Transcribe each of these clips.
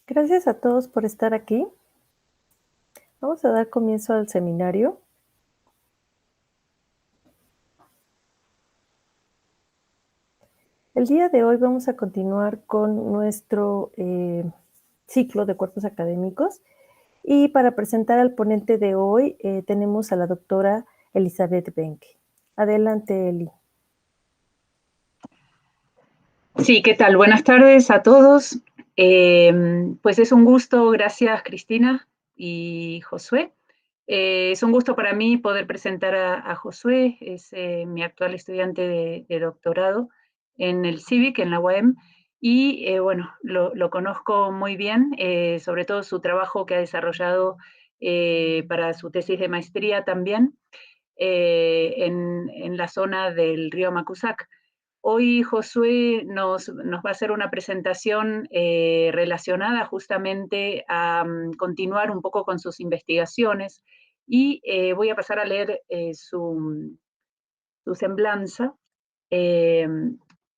Gracias a todos por estar aquí. Vamos a dar comienzo al seminario. El día de hoy vamos a continuar con nuestro ciclo de cuerpos académicos y para presentar al ponente de hoy tenemos a la doctora Elizabeth Benke. Adelante, Eli. Sí, ¿qué tal? Buenas tardes a todos. Pues es un gusto, gracias Cristina y Josué. Es un gusto para mí poder presentar a Josué, es mi actual estudiante de doctorado en el CIVIC, en la UAM, y bueno, lo conozco muy bien, sobre todo su trabajo que ha desarrollado para su tesis de maestría también en la zona del río Macusac. Hoy Josué nos va a hacer una presentación relacionada justamente a continuar un poco con sus investigaciones y voy a pasar a leer su semblanza.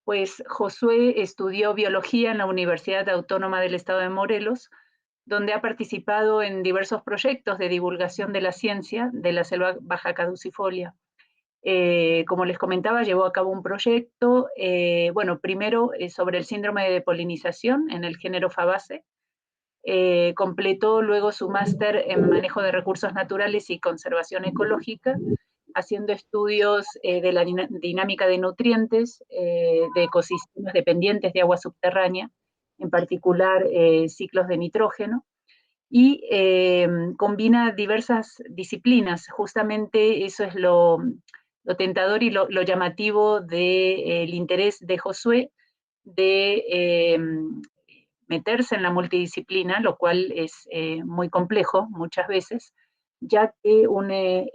Pues Josué estudió biología en la Universidad Autónoma del Estado de Morelos, donde ha participado en diversos proyectos de divulgación de la ciencia de la selva baja caducifolia. Como les comentaba, llevó a cabo un proyecto, bueno, primero sobre el síndrome de polinización en el género Fabaceae, completó luego su máster en manejo de recursos naturales y conservación ecológica, haciendo estudios de la dinámica de nutrientes de ecosistemas dependientes de agua subterránea, en particular ciclos de nitrógeno, y combina diversas disciplinas. Justamente eso es lo tentador y lo llamativo del interés de Josué de meterse en la multidisciplina, lo cual es muy complejo muchas veces, ya que une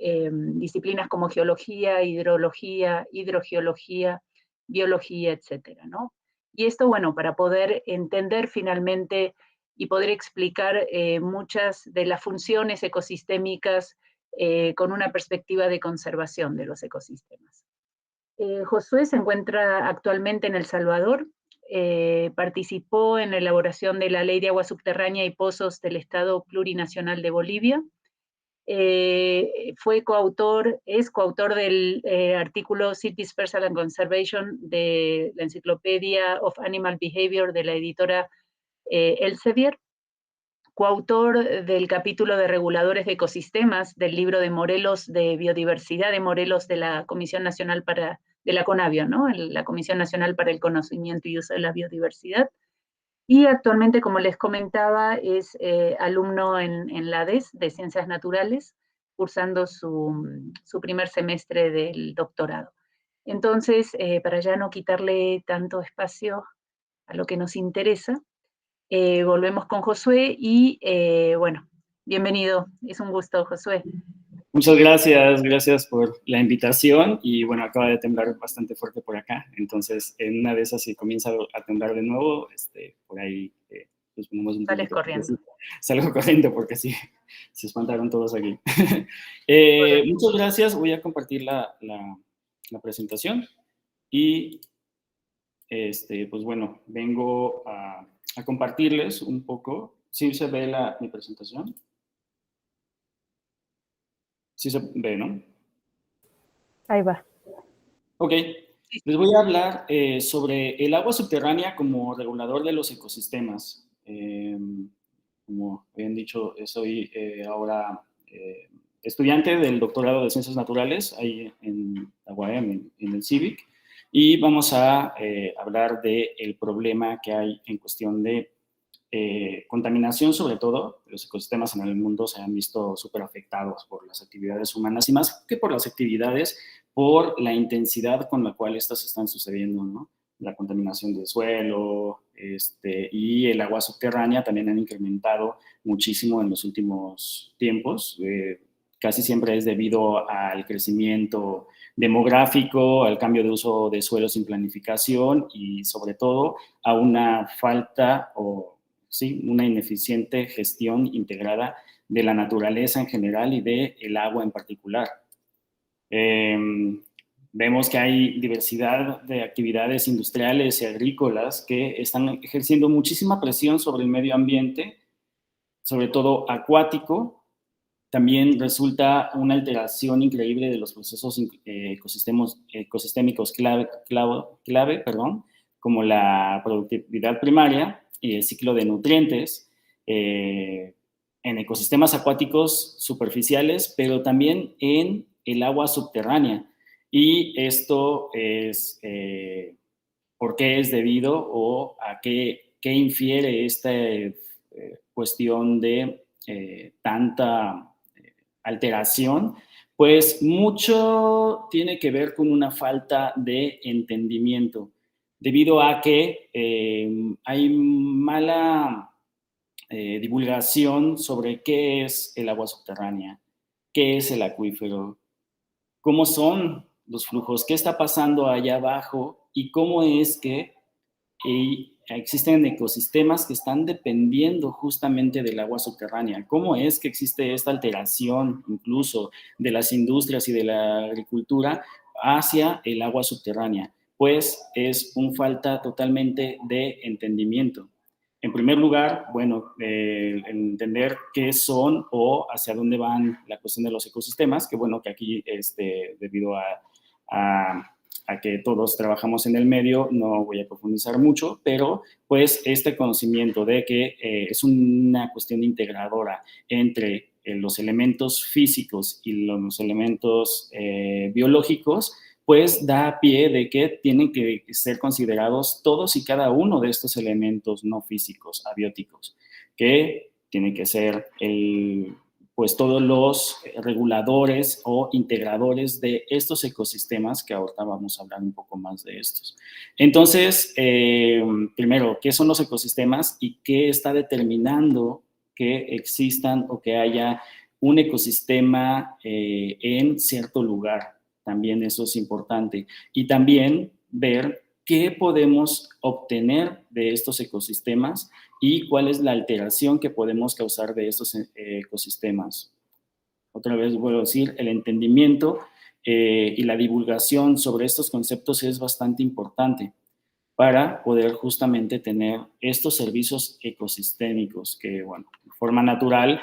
disciplinas como geología, hidrología, hidrogeología, biología, etcétera, ¿no? Y esto, bueno, para poder entender finalmente y poder explicar muchas de las funciones ecosistémicas con una perspectiva de conservación de los ecosistemas. Josué se encuentra actualmente en El Salvador, participó en la elaboración de la Ley de Agua Subterránea y Pozos del Estado Plurinacional de Bolivia, es coautor del artículo Seed Dispersal and Conservation de la Encyclopedia of Animal Behavior de la editora Elsevier, coautor del capítulo de reguladores de ecosistemas del libro de Morelos de Biodiversidad de Morelos de la Comisión Nacional de la CONABIO, ¿no? La Comisión Nacional para el Conocimiento y Uso de la Biodiversidad. Y actualmente, como les comentaba, es alumno en la ADES de Ciencias Naturales, cursando su primer semestre del doctorado. Entonces, para ya no quitarle tanto espacio a lo que nos interesa, volvemos con Josué y bueno, bienvenido, es un gusto, Josué. Muchas gracias, gracias por la invitación y bueno, acaba de temblar bastante fuerte por acá, entonces en una de esas si comienza a temblar de nuevo, por ahí pues ponemos un Sales corriendo. Salgo corriendo porque sí, se espantaron todos aquí. Muchas gracias, voy a compartir la presentación y pues bueno, vengo a compartirles un poco. ¿Sí se ve mi presentación? Sí se ve, ¿no? Ahí va. Ok, les voy a hablar sobre el agua subterránea como regulador de los ecosistemas. Como habían dicho, soy ahora estudiante del doctorado de Ciencias Naturales ahí en la UAM, en el CIVIC, y vamos a hablar del problema que hay en cuestión de contaminación, sobre todo. Los ecosistemas en el mundo se han visto súper afectados por las actividades humanas y más que por las actividades, por la intensidad con la cual estas están sucediendo, ¿no? La contaminación del suelo y el agua subterránea también han incrementado muchísimo en los últimos tiempos. Casi siempre es debido al crecimiento demográfico, al cambio de uso de suelos sin planificación y sobre todo a una falta una ineficiente gestión integrada de la naturaleza en general y del agua en particular. vemos que hay diversidad de actividades industriales y agrícolas que están ejerciendo muchísima presión sobre el medio ambiente, sobre todo acuático. También resulta una alteración increíble de los procesos ecosistémicos clave, como la productividad primaria y el ciclo de nutrientes en ecosistemas acuáticos superficiales, pero también en el agua subterránea. Y esto es por qué es debido o a qué infiere esta cuestión de tanta alteración, pues mucho tiene que ver con una falta de entendimiento, debido a que hay mala divulgación sobre qué es el agua subterránea, qué es el acuífero, cómo son los flujos, qué está pasando allá abajo y cómo es que existen ecosistemas que están dependiendo justamente del agua subterránea. ¿Cómo es que existe esta alteración incluso de las industrias y de la agricultura hacia el agua subterránea? Pues es una falta totalmente de entendimiento. En primer lugar, bueno, entender qué son o hacia dónde van la cuestión de los ecosistemas, que bueno, que aquí debido a que todos trabajamos en el medio, no voy a profundizar mucho, pero pues este conocimiento de que es una cuestión integradora entre los elementos físicos y los elementos biológicos, pues da pie de que tienen que ser considerados todos y cada uno de estos elementos no físicos, abióticos, que tienen que ser pues todos los reguladores o integradores de estos ecosistemas, que ahorita vamos a hablar un poco más de estos. Entonces, primero, ¿qué son los ecosistemas y qué está determinando que existan o que haya un ecosistema en cierto lugar? También eso es importante. Y también ver qué podemos obtener de estos ecosistemas y cuál es la alteración que podemos causar de estos ecosistemas. Otra vez vuelvo a decir, el entendimiento y la divulgación sobre estos conceptos es bastante importante para poder justamente tener estos servicios ecosistémicos que, bueno, de forma natural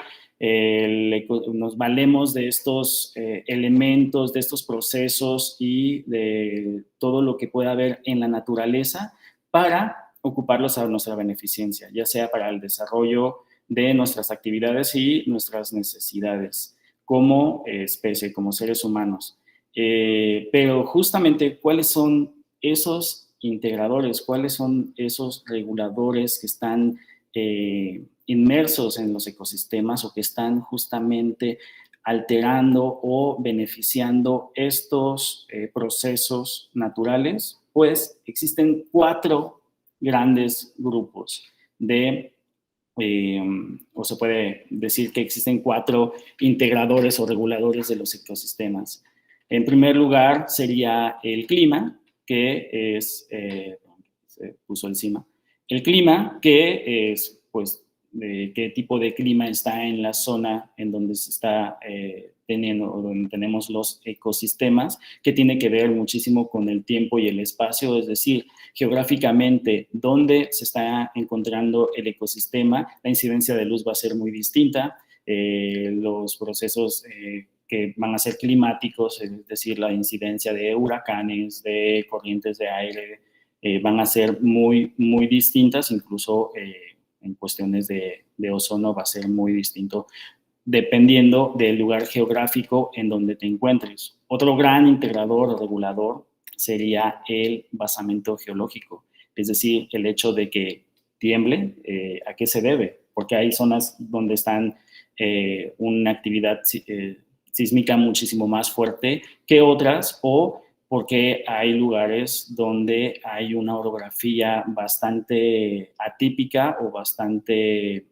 nos valemos de estos elementos, de estos procesos y de todo lo que pueda haber en la naturaleza para ocuparlos a nuestra beneficencia, ya sea para el desarrollo de nuestras actividades y nuestras necesidades como especie, como seres humanos. Pero justamente, ¿cuáles son esos integradores? ¿Cuáles son esos reguladores que están inmersos en los ecosistemas o que están justamente alterando o beneficiando estos procesos naturales? Pues existen 4 grandes grupos o se puede decir que existen 4 integradores o reguladores de los ecosistemas. En primer lugar sería el clima, que es, se puso encima, el clima, que es, pues, de qué tipo de clima está en la zona en donde se está teniendo, o donde tenemos los ecosistemas, que tiene que ver muchísimo con el tiempo y el espacio, es decir, geográficamente, donde se está encontrando el ecosistema, la incidencia de luz va a ser muy distinta, los procesos que van a ser climáticos, es decir, la incidencia de huracanes, de corrientes de aire, van a ser muy, muy distintas, incluso en cuestiones de ozono va a ser muy distinto dependiendo del lugar geográfico en donde te encuentres. Otro gran integrador o regulador sería el basamento geológico, es decir, el hecho de que tiemble, ¿a qué se debe? Porque hay zonas donde están una actividad sísmica muchísimo más fuerte que otras, o porque hay lugares donde hay una orografía bastante atípica o bastante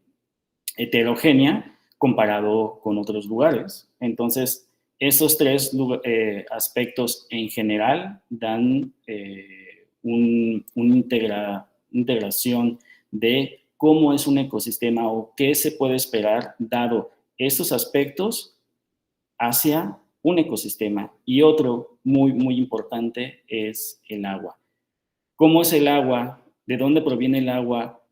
heterogénea comparado con otros lugares. Entonces, esos 3 aspectos en general dan una integración de cómo es un ecosistema o qué se puede esperar dado estos aspectos hacia un ecosistema. Y otro muy, muy importante es el agua. ¿Cómo es el agua? ¿De dónde proviene el agua?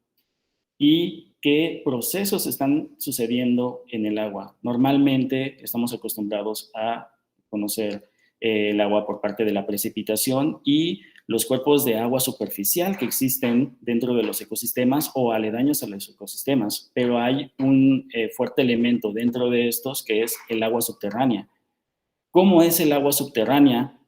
¿Y qué procesos están sucediendo en el agua? Normalmente estamos acostumbrados a conocer el agua por parte de la precipitación y los cuerpos de agua superficial que existen dentro de los ecosistemas o aledaños a los ecosistemas, pero hay un fuerte elemento dentro de estos que es el agua subterránea. ¿Cómo es el agua subterránea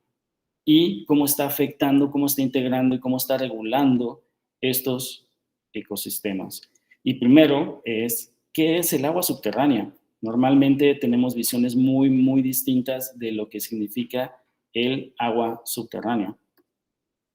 y cómo está afectando, cómo está integrando y cómo está regulando estos ecosistemas? Y primero es, ¿qué es el agua subterránea? Normalmente tenemos visiones muy, muy distintas de lo que significa el agua subterránea.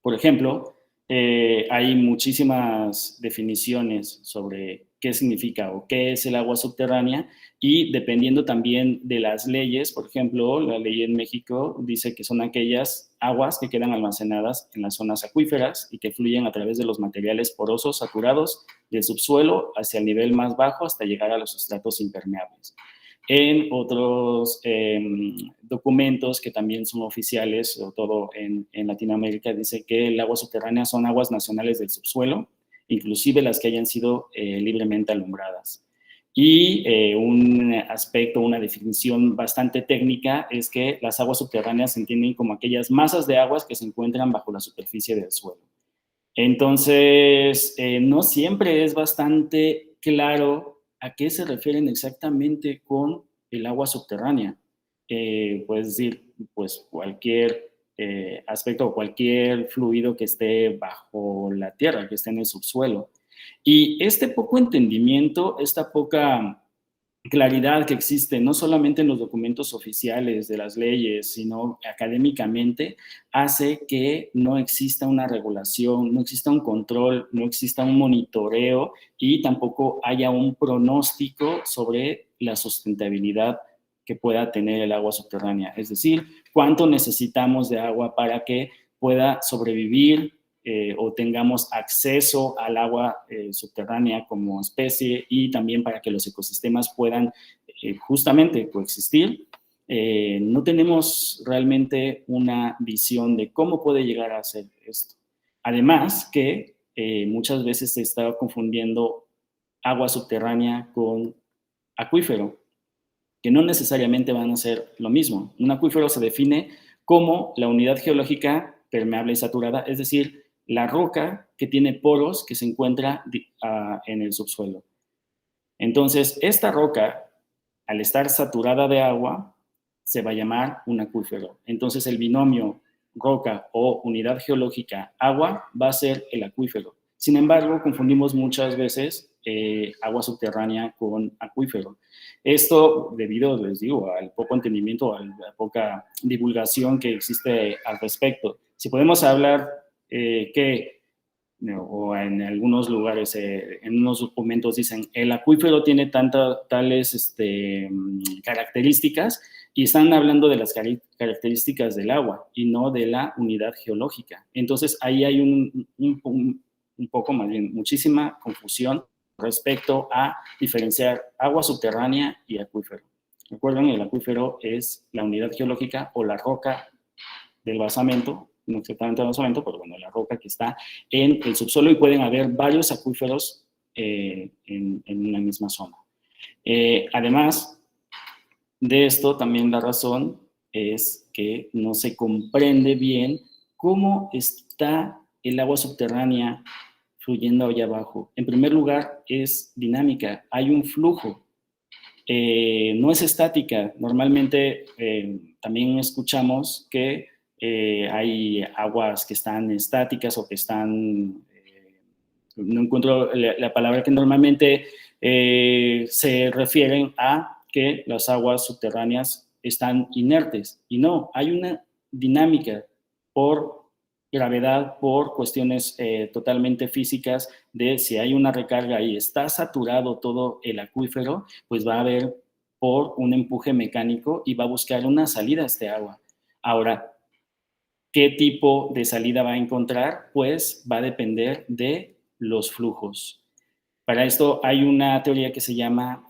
Por ejemplo, hay muchísimas definiciones sobre qué significa o qué es el agua subterránea y dependiendo también de las leyes, por ejemplo, la ley en México dice que son aquellas aguas que quedan almacenadas en las zonas acuíferas y que fluyen a través de los materiales porosos saturados del subsuelo hacia el nivel más bajo hasta llegar a los estratos impermeables. En otros documentos que también son oficiales, sobre todo en Latinoamérica, dice que el agua subterránea son aguas nacionales del subsuelo, inclusive las que hayan sido libremente alumbradas. Y un aspecto, una definición bastante técnica es que las aguas subterráneas se entienden como aquellas masas de aguas que se encuentran bajo la superficie del suelo. Entonces, no siempre es bastante claro a qué se refieren exactamente con el agua subterránea. Puedes decir, pues cualquier aspecto o cualquier fluido que esté bajo la tierra, que esté en el subsuelo. Y este poco entendimiento, esta poca claridad que existe no solamente en los documentos oficiales de las leyes, sino académicamente, hace que no exista una regulación, no exista un control, no exista un monitoreo y tampoco haya un pronóstico sobre la sustentabilidad que pueda tener el agua subterránea. Es decir, cuánto necesitamos de agua para que pueda sobrevivir o tengamos acceso al agua subterránea como especie y también para que los ecosistemas puedan justamente coexistir. No tenemos realmente una visión de cómo puede llegar a ser esto. Además que muchas veces se está confundiendo agua subterránea con acuífero, que no necesariamente van a ser lo mismo. Un acuífero se define como la unidad geológica permeable y saturada, es decir, la roca que tiene poros que se encuentra en el subsuelo. Entonces, esta roca, al estar saturada de agua, se va a llamar un acuífero. Entonces, el binomio roca o unidad geológica agua va a ser el acuífero. Sin embargo, confundimos muchas veces agua subterránea con acuífero. Esto debido, les digo, al poco entendimiento, a la poca divulgación que existe al respecto. Si podemos hablar o en algunos lugares, en unos documentos dicen, el acuífero tiene tales características y están hablando de las características del agua y no de la unidad geológica. Entonces ahí hay un poco más bien, muchísima confusión respecto a diferenciar agua subterránea y acuífero. Recuerden, el acuífero es la unidad geológica o la roca del basamento, no exactamente el basamento, pero bueno, la roca que está en el subsuelo y pueden haber varios acuíferos en una misma zona. Además de esto, también la razón es que no se comprende bien cómo está el agua subterránea fluyendo allá abajo. En primer lugar, es dinámica, hay un flujo. No es estática. Normalmente también escuchamos que hay aguas que están estáticas o que están, no encuentro la palabra que normalmente se refieren a que las aguas subterráneas están inertes. Y no, hay una dinámica por gravedad, por cuestiones totalmente físicas de si hay una recarga y está saturado todo el acuífero, pues va a haber por un empuje mecánico y va a buscar una salida a este agua. Ahora, ¿qué tipo de salida va a encontrar? Pues va a depender de los flujos. Para esto hay una teoría que se llama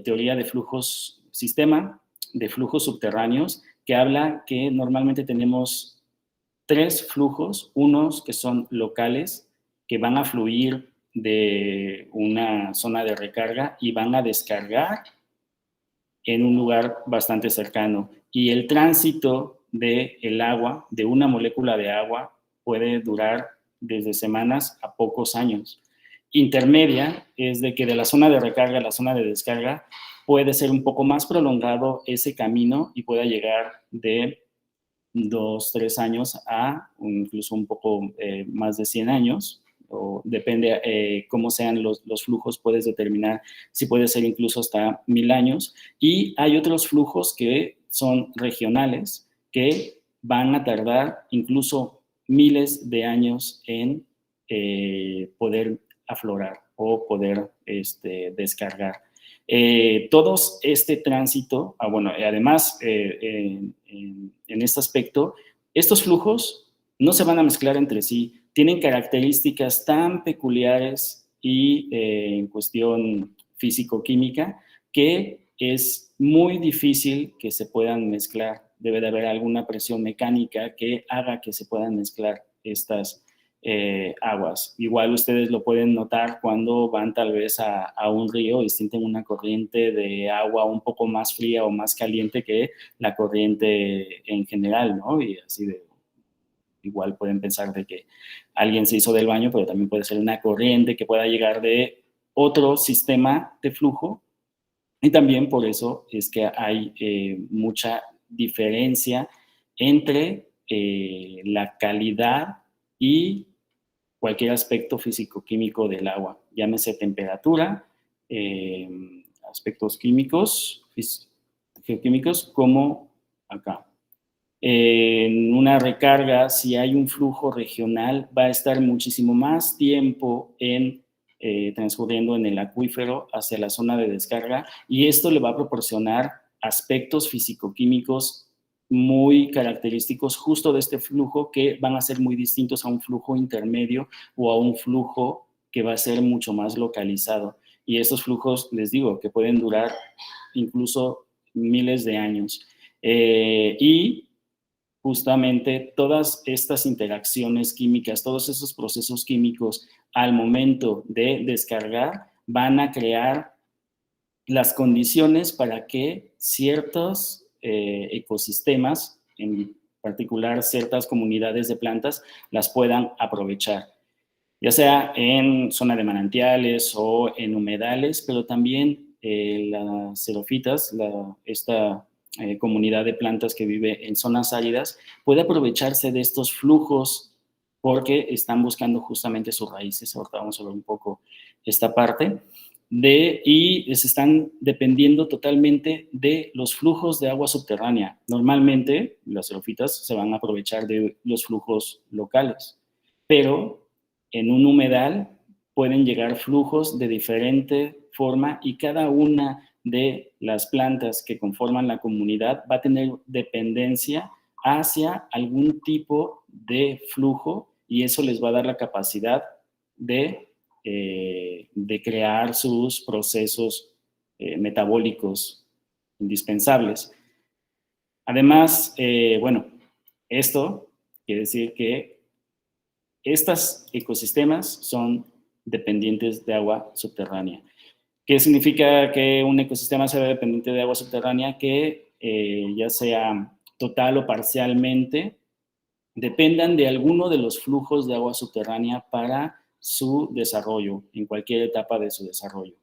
teoría de flujos, sistema de flujos subterráneos, que habla que normalmente tenemos 3 flujos, unos que son locales, que van a fluir de una zona de recarga y van a descargar en un lugar bastante cercano. Y el tránsito del agua, de una molécula de agua, puede durar desde semanas a pocos años. Intermedia es de que de la zona de recarga a la zona de descarga puede ser un poco más prolongado ese camino y pueda llegar de 2, 3 años a incluso un poco más de 100 años, o depende cómo sean los flujos, puedes determinar si puede ser incluso hasta 1000 años. Y hay otros flujos que son regionales, que van a tardar incluso miles de años en poder aflorar o poder descargar. Todos este tránsito, bueno, además en este aspecto, estos flujos no se van a mezclar entre sí, tienen características tan peculiares y en cuestión físico-química que es muy difícil que se puedan mezclar. Debe de haber alguna presión mecánica que haga que se puedan mezclar estas aguas. Igual ustedes lo pueden notar cuando van tal vez a un río y sienten una corriente de agua un poco más fría o más caliente que la corriente en general, ¿no? Y así igual pueden pensar de que alguien se hizo del baño, pero también puede ser una corriente que pueda llegar de otro sistema de flujo. Y también por eso es que hay mucha diferencia entre la calidad y cualquier aspecto físico-químico del agua, llámese temperatura, aspectos químicos, geoquímicos, como acá. En una recarga, si hay un flujo regional, va a estar muchísimo más tiempo transcurriendo en el acuífero hacia la zona de descarga, y esto le va a proporcionar aspectos físico-químicos muy característicos justo de este flujo, que van a ser muy distintos a un flujo intermedio o a un flujo que va a ser mucho más localizado. Y estos flujos, les digo, que pueden durar incluso miles de años. Y justamente todas estas interacciones químicas, todos esos procesos químicos al momento de descargar van a crear las condiciones para que ciertos ecosistemas, en particular ciertas comunidades de plantas, las puedan aprovechar, ya sea en zona de manantiales o en humedales, pero también las xerofitas, esta comunidad de plantas que vive en zonas áridas, puede aprovecharse de estos flujos porque están buscando justamente sus raíces. Ahorita vamos a ver un poco esta parte. Y se están dependiendo totalmente de los flujos de agua subterránea. Normalmente las xerofitas se van a aprovechar de los flujos locales, pero en un humedal pueden llegar flujos de diferente forma y cada una de las plantas que conforman la comunidad va a tener dependencia hacia algún tipo de flujo, y eso les va a dar la capacidad de crear sus procesos metabólicos indispensables. Además, bueno, esto quiere decir que estos ecosistemas son dependientes de agua subterránea. ¿Qué significa que un ecosistema sea dependiente de agua subterránea? Que ya sea total o parcialmente dependan de alguno de los flujos de agua subterránea para su desarrollo, en cualquier etapa de su desarrollo.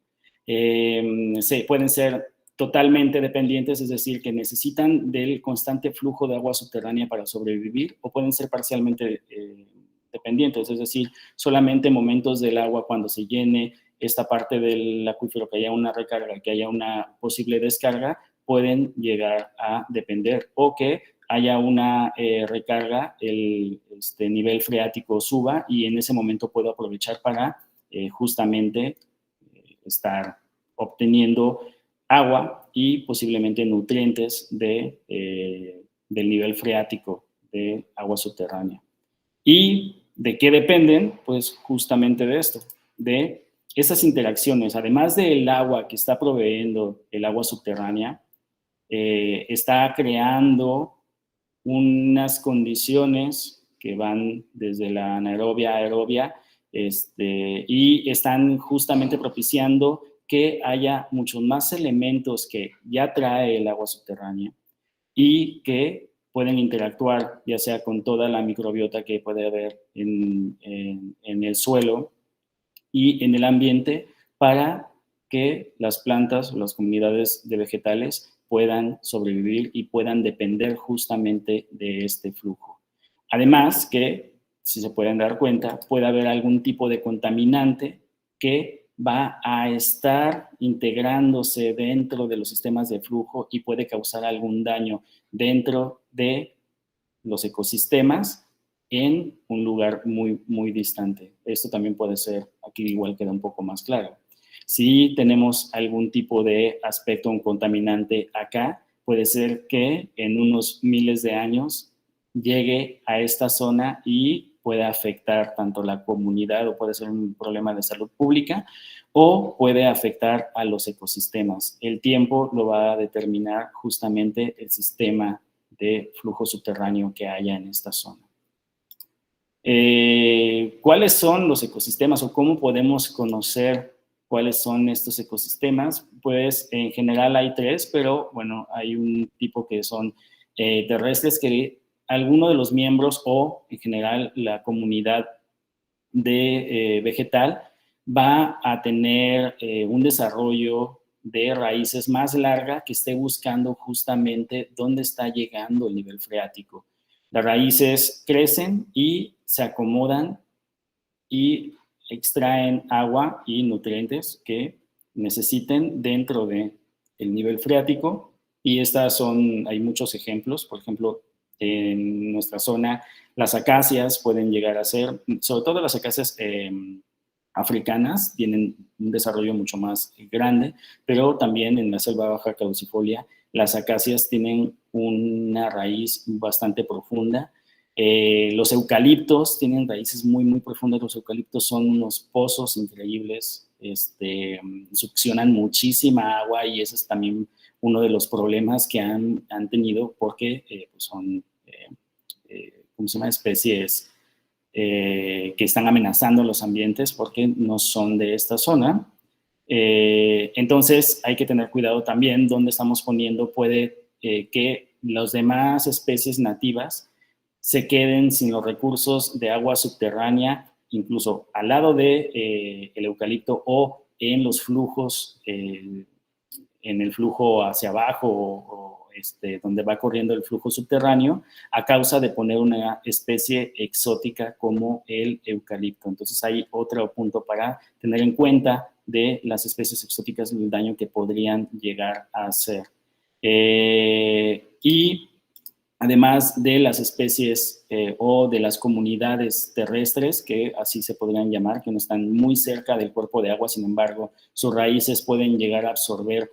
Pueden ser totalmente dependientes, es decir, que necesitan del constante flujo de agua subterránea para sobrevivir, o pueden ser parcialmente dependientes, es decir, solamente en momentos del agua, cuando se llene esta parte del acuífero, que haya una recarga, que haya una posible descarga, pueden llegar a depender, o que haya una recarga, el nivel freático suba, y en ese momento puedo aprovechar para justamente estar obteniendo agua y posiblemente nutrientes del nivel freático de agua subterránea. ¿Y de qué dependen? Pues justamente de esto, de esas interacciones. Además del agua que está proveyendo el agua subterránea, está creando unas condiciones que van desde la anaerobia a aerobia, y están justamente propiciando que haya muchos más elementos que ya trae el agua subterránea y que pueden interactuar ya sea con toda la microbiota que puede haber en el suelo y en el ambiente para que las plantas o las comunidades de vegetales puedan sobrevivir y puedan depender justamente de este flujo. Además que, si se pueden dar cuenta, puede haber algún tipo de contaminante que va a estar integrándose dentro de los sistemas de flujo y puede causar algún daño dentro de los ecosistemas en un lugar muy, muy distante. Esto también puede ser, aquí igual queda un poco más claro. Si tenemos algún tipo de aspecto, un contaminante acá, puede ser que en unos miles de años llegue a esta zona y pueda afectar tanto la comunidad, o puede ser un problema de salud pública, o puede afectar a los ecosistemas. El tiempo lo va a determinar justamente el sistema de flujo subterráneo que haya en esta zona. ¿Cuáles son los ecosistemas o cómo podemos conocer cuáles son estos ecosistemas? Pues en general hay tres, pero bueno, hay un tipo que son terrestres, que alguno de los miembros o en general la comunidad de vegetal va a tener un desarrollo de raíces más larga que esté buscando justamente dónde está llegando el nivel freático. Las raíces crecen y se acomodan y extraen agua y nutrientes que necesiten dentro del nivel freático, y hay muchos ejemplos. Por ejemplo, en nuestra zona, las acacias pueden llegar a ser, sobre todo las acacias africanas, tienen un desarrollo mucho más grande, pero también en la selva baja caducifolia, las acacias tienen una raíz bastante profunda. Los eucaliptos tienen raíces muy, muy profundas. Los eucaliptos son unos pozos increíbles, succionan muchísima agua, y ese es también uno de los problemas que han tenido, porque pues son, ¿cómo se llama?, especies que están amenazando los ambientes porque no son de esta zona. Entonces hay que tener cuidado también dónde estamos poniendo. Puede que las demás especies nativas se queden sin los recursos de agua subterránea, incluso al lado de el eucalipto o en los flujos, en el flujo hacia abajo o donde va corriendo el flujo subterráneo, a causa de poner una especie exótica como el eucalipto. Entonces hay otro punto para tener en cuenta de las especies exóticas, el daño que podrían llegar a hacer. Y además de las especies o de las comunidades terrestres, que así se podrían llamar, que no están muy cerca del cuerpo de agua, sin embargo, sus raíces pueden llegar a absorber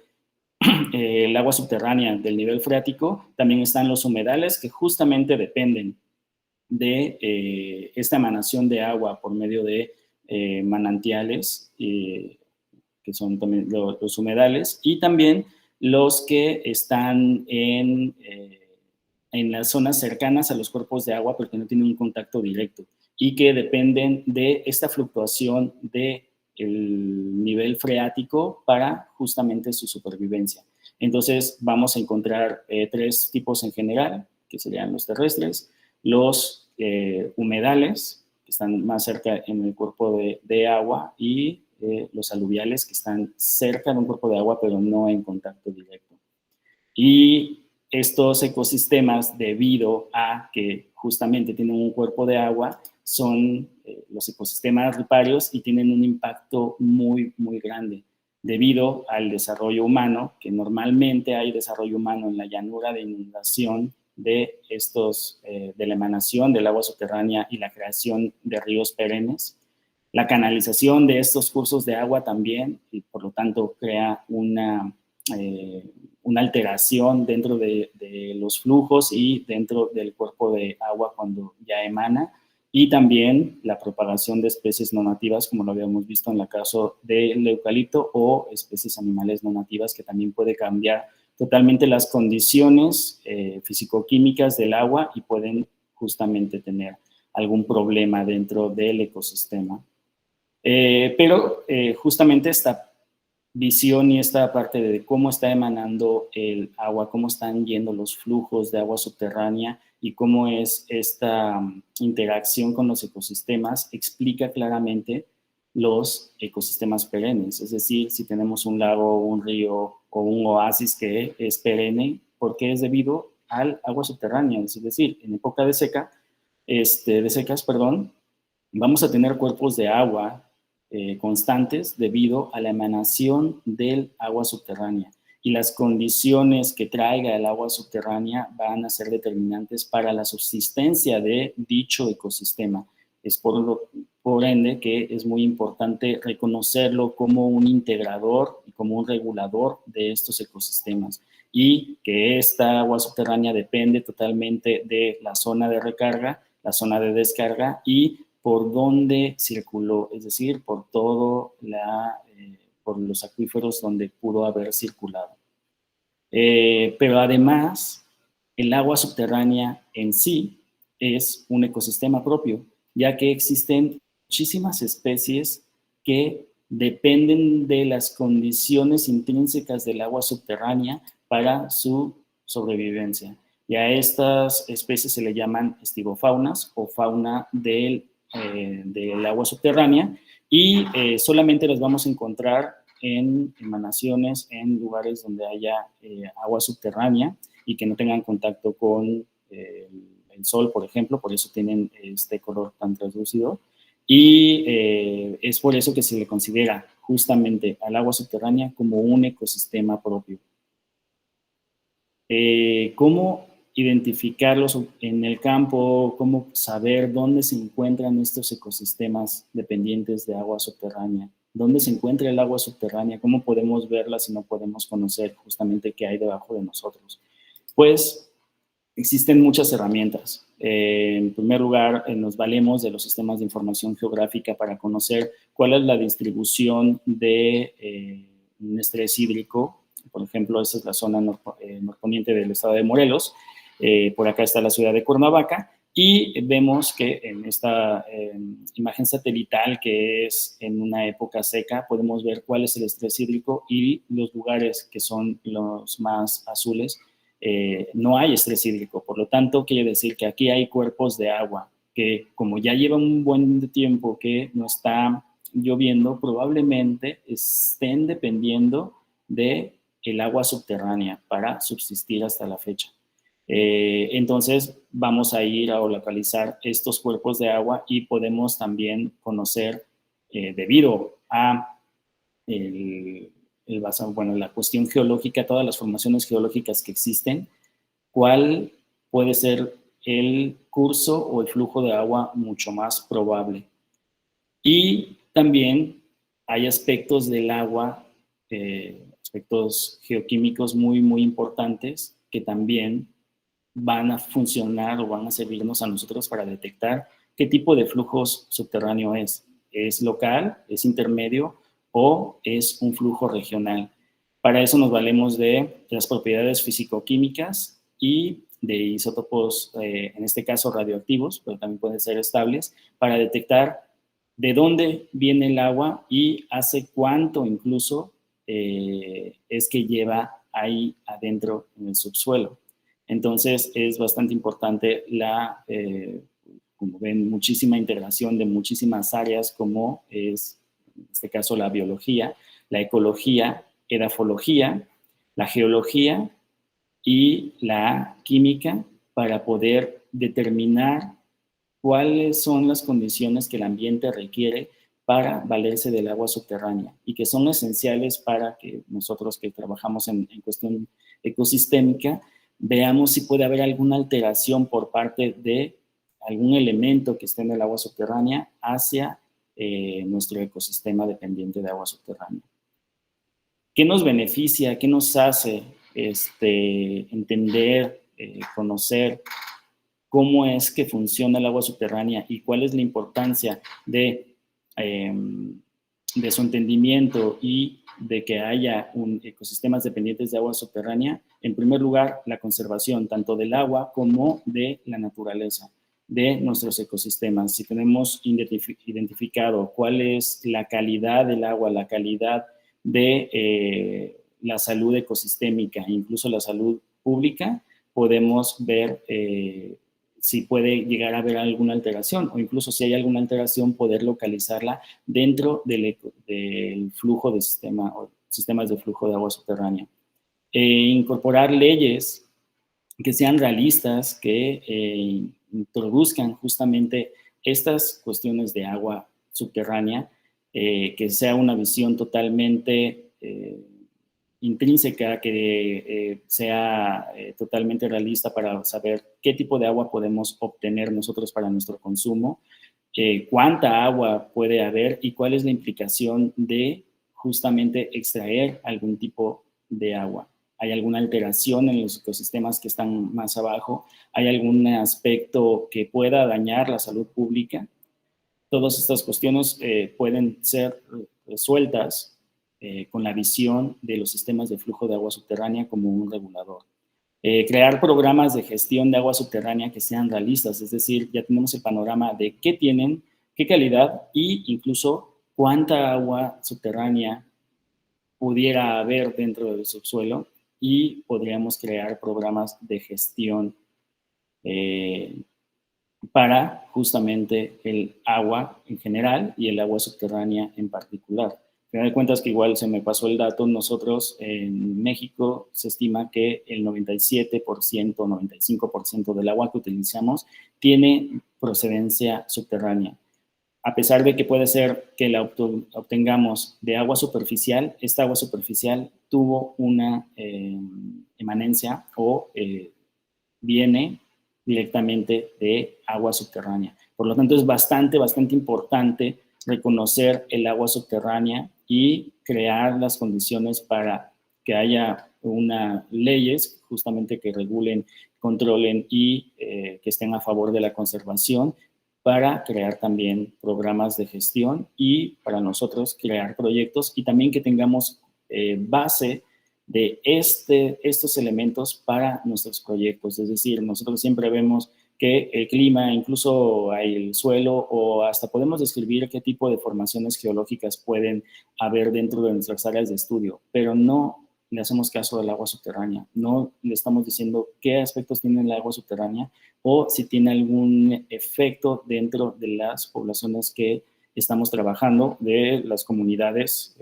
el agua subterránea del nivel freático. También están los humedales, que justamente dependen de esta emanación de agua por medio de manantiales, que son también los humedales, y también los que están en las zonas cercanas a los cuerpos de agua, porque no tienen un contacto directo y que dependen de esta fluctuación del nivel freático para justamente su supervivencia. Entonces vamos a encontrar tres tipos en general, que serían los terrestres, los humedales, que están más cerca en el cuerpo de agua, y los aluviales, que están cerca de un cuerpo de agua pero no en contacto directo. Y estos ecosistemas, debido a que justamente tienen un cuerpo de agua, son los ecosistemas riparios y tienen un impacto muy, muy grande debido al desarrollo humano, que normalmente hay desarrollo humano en la llanura de inundación de la emanación del agua subterránea y la creación de ríos perennes. La canalización de estos cursos de agua también, y por lo tanto crea una alteración dentro de los flujos y dentro del cuerpo de agua cuando ya emana, y también la propagación de especies no nativas, como lo habíamos visto en el caso del eucalipto, o especies animales no nativas, que también puede cambiar totalmente las condiciones físico-químicas del agua y pueden justamente tener algún problema dentro del ecosistema. Pero justamente esta visión y esta parte de cómo está emanando el agua, cómo están yendo los flujos de agua subterránea y cómo es esta interacción con los ecosistemas, explica claramente los ecosistemas perennes. Es decir, si tenemos un lago, un río o un oasis que es perenne, ¿por qué? Es debido al agua subterránea. Es decir, en época de secas, vamos a tener cuerpos de agua constantes debido a la emanación del agua subterránea. Y las condiciones que traiga el agua subterránea van a ser determinantes para la subsistencia de dicho ecosistema. Es por ende que es muy importante reconocerlo como un integrador y como un regulador de estos ecosistemas. Y que esta agua subterránea depende totalmente de la zona de recarga, la zona de descarga y por dónde circuló, es decir, por por los acuíferos donde pudo haber circulado. Pero además, el agua subterránea en sí es un ecosistema propio, ya que existen muchísimas especies que dependen de las condiciones intrínsecas del agua subterránea para su sobrevivencia. Y a estas especies se le llaman estivofaunas o fauna del agua subterránea y solamente las vamos a encontrar en emanaciones, en lugares donde haya agua subterránea y que no tengan contacto con el sol, por ejemplo, por eso tienen este color tan translúcido. Y es por eso que se le considera justamente al agua subterránea como un ecosistema propio. ¿Cómo identificarlos en el campo? ¿Cómo saber dónde se encuentran estos ecosistemas dependientes de agua subterránea? ¿Dónde se encuentra el agua subterránea? ¿Cómo podemos verla si no podemos conocer justamente qué hay debajo de nosotros? Pues existen muchas herramientas. En primer lugar, nos valemos de los sistemas de información geográfica para conocer cuál es la distribución de un estrés hídrico. Por ejemplo, esa es la zona norponiente del estado de Morelos. Por acá está la ciudad de Cuernavaca. Y vemos que en esta imagen satelital, que es en una época seca, podemos ver cuál es el estrés hídrico y los lugares que son los más azules, no hay estrés hídrico. Por lo tanto, quiere decir que aquí hay cuerpos de agua que, como ya lleva un buen tiempo que no está lloviendo, probablemente estén dependiendo del agua subterránea para subsistir hasta la fecha. Entonces vamos a ir a localizar estos cuerpos de agua y podemos también conocer, debido a la cuestión geológica, todas las formaciones geológicas que existen, cuál puede ser el curso o el flujo de agua mucho más probable. Y también hay aspectos del agua, aspectos geoquímicos muy, muy importantes que también van a funcionar o van a servirnos a nosotros para detectar qué tipo de flujo subterráneo es. ¿Es local, es intermedio o es un flujo regional? Para eso nos valemos de las propiedades físico-químicas y de isótopos, en este caso radioactivos, pero también pueden ser estables, para detectar de dónde viene el agua y hace cuánto incluso es que lleva ahí adentro en el subsuelo. Entonces es bastante importante como ven, muchísima integración de muchísimas áreas, como es, en este caso, la biología, la ecología, edafología, la geología y la química, para poder determinar cuáles son las condiciones que el ambiente requiere para valerse del agua subterránea y que son esenciales para que nosotros que trabajamos en cuestión ecosistémica veamos si puede haber alguna alteración por parte de algún elemento que esté en el agua subterránea hacia nuestro ecosistema dependiente de agua subterránea. ¿Qué nos beneficia? ¿Qué nos hace entender, conocer cómo es que funciona el agua subterránea y cuál es la importancia de de su entendimiento y de que haya ecosistemas dependientes de agua subterránea, en primer lugar, la conservación tanto del agua como de la naturaleza, de nuestros ecosistemas. Si tenemos identificado cuál es la calidad del agua, la calidad de la salud ecosistémica, incluso la salud pública, podemos ver si puede llegar a haber alguna alteración, o incluso si hay alguna alteración, poder localizarla dentro del flujo de sistemas de flujo de agua subterránea. Incorporar leyes que sean realistas, que introduzcan justamente estas cuestiones de agua subterránea, que sea una visión totalmente intrínseca, que sea totalmente realista para saber qué tipo de agua podemos obtener nosotros para nuestro consumo, cuánta agua puede haber y cuál es la implicación de justamente extraer algún tipo de agua. ¿Hay alguna alteración en los ecosistemas que están más abajo? ¿Hay algún aspecto que pueda dañar la salud pública? Todas estas cuestiones pueden ser resueltas con la visión de los sistemas de flujo de agua subterránea como un regulador. Crear programas de gestión de agua subterránea que sean realistas, es decir, ya tenemos el panorama de qué tienen, qué calidad e incluso cuánta agua subterránea pudiera haber dentro del subsuelo, y podríamos crear programas de gestión para justamente el agua en general y el agua subterránea en particular. Al final de cuentas, que igual se me pasó el dato, nosotros en México se estima que el 97%, 95% del agua que utilizamos tiene procedencia subterránea. A pesar de que puede ser que la obtengamos de agua superficial, esta agua superficial tuvo una emanencia o viene directamente de agua subterránea. Por lo tanto, es bastante importante reconocer el agua subterránea y crear las condiciones para que haya leyes justamente que regulen, controlen y que estén a favor de la conservación, para crear también programas de gestión y para nosotros crear proyectos, y también que tengamos base de estos elementos para nuestros proyectos. Es decir, nosotros siempre vemos que el clima, incluso el suelo, o hasta podemos describir qué tipo de formaciones geológicas pueden haber dentro de nuestras áreas de estudio, pero no le hacemos caso del agua subterránea, no le estamos diciendo qué aspectos tiene el agua subterránea o si tiene algún efecto dentro de las poblaciones que estamos trabajando, de las comunidades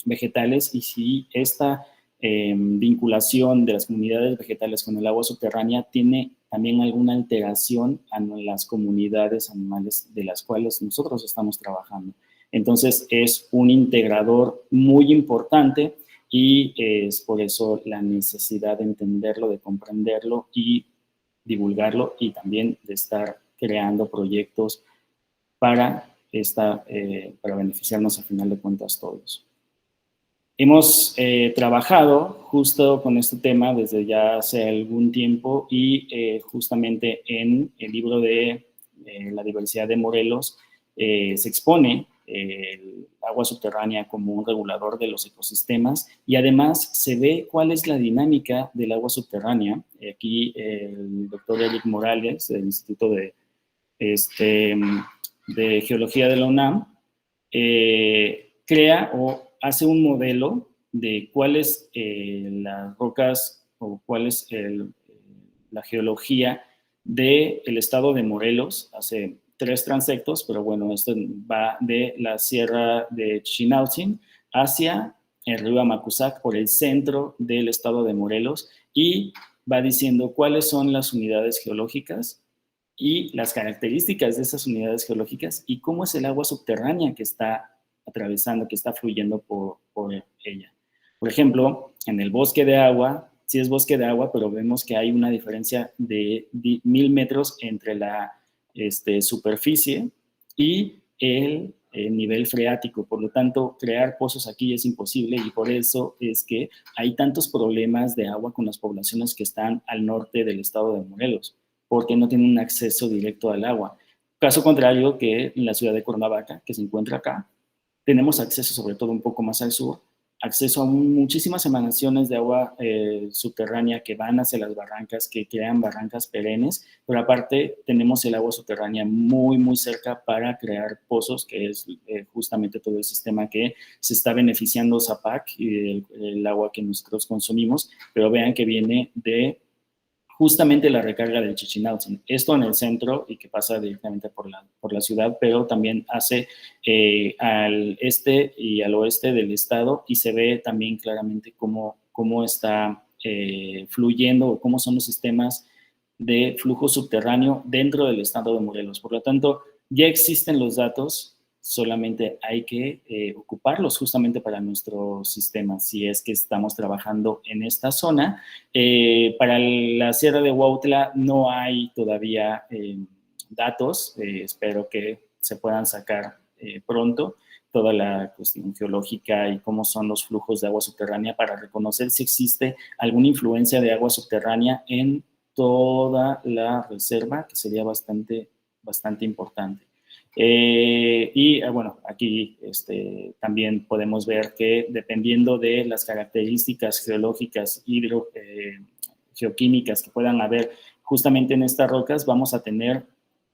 vegetales, y si esta vinculación de las comunidades vegetales con el agua subterránea tiene también alguna alteración a las comunidades animales de las cuales nosotros estamos trabajando. Entonces, es un integrador muy importante, y es por eso la necesidad de entenderlo, de comprenderlo y divulgarlo, y también de estar creando proyectos para beneficiarnos al final de cuentas todos. Hemos trabajado justo con este tema desde ya hace algún tiempo, y justamente en el libro de la diversidad de Morelos se expone el agua subterránea como un regulador de los ecosistemas, y además se ve cuál es la dinámica del agua subterránea. Aquí el doctor Eric Morales, del Instituto de Geología de la UNAM, crea o hace un modelo de cuáles las rocas o cuál es la geología del estado de Morelos. Hace 3 transectos, pero bueno, esto va de la sierra de Chinautzin hacia el río Amacuzac por el centro del estado de Morelos, y va diciendo cuáles son las unidades geológicas y las características de esas unidades geológicas, y cómo es el agua subterránea que está atravesando, que está fluyendo por ella. Por ejemplo, en el bosque de agua, sí es bosque de agua, pero vemos que hay una diferencia de 1000 metros entre la superficie y el nivel freático. Por lo tanto, crear pozos aquí es imposible, y por eso es que hay tantos problemas de agua con las poblaciones que están al norte del estado de Morelos, porque no tienen un acceso directo al agua. Caso contrario que en la ciudad de Cuernavaca, que se encuentra acá, tenemos acceso, sobre todo un poco más al sur, acceso a muchísimas emanaciones de agua subterránea que van hacia las barrancas, que crean barrancas perennes, pero aparte tenemos el agua subterránea muy, muy cerca para crear pozos, que es justamente todo el sistema que se está beneficiando Zapac y el agua que nosotros consumimos, pero vean que viene de justamente la recarga del Chichinautzin. Esto en el centro y que pasa directamente por la ciudad, pero también hace al este y al oeste del estado y se ve también claramente cómo está fluyendo o cómo son los sistemas de flujo subterráneo dentro del estado de Morelos. Por lo tanto, ya existen los datos, solamente hay que ocuparlos justamente para nuestro sistema, si es que estamos trabajando en esta zona. Para la Sierra de Huautla no hay todavía datos, espero que se puedan sacar pronto toda la cuestión geológica y cómo son los flujos de agua subterránea para reconocer si existe alguna influencia de agua subterránea en toda la reserva, que sería bastante importante. Bueno, aquí también podemos ver que dependiendo de las características geológicas, geoquímicas que puedan haber justamente en estas rocas, vamos a tener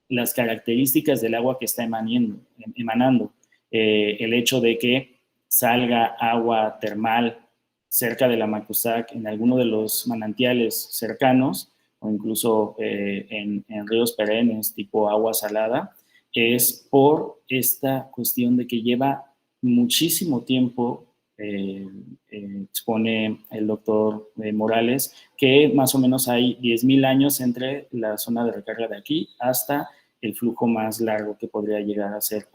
las características del agua que está emanando. El hecho de que salga agua termal cerca de la Macusac en alguno de los manantiales cercanos o incluso en ríos perennes tipo agua salada, es por esta cuestión de que lleva muchísimo tiempo, expone el doctor Morales, que más o menos hay 10,000 años entre la zona de recarga de aquí hasta el flujo más largo que podría llegar a ser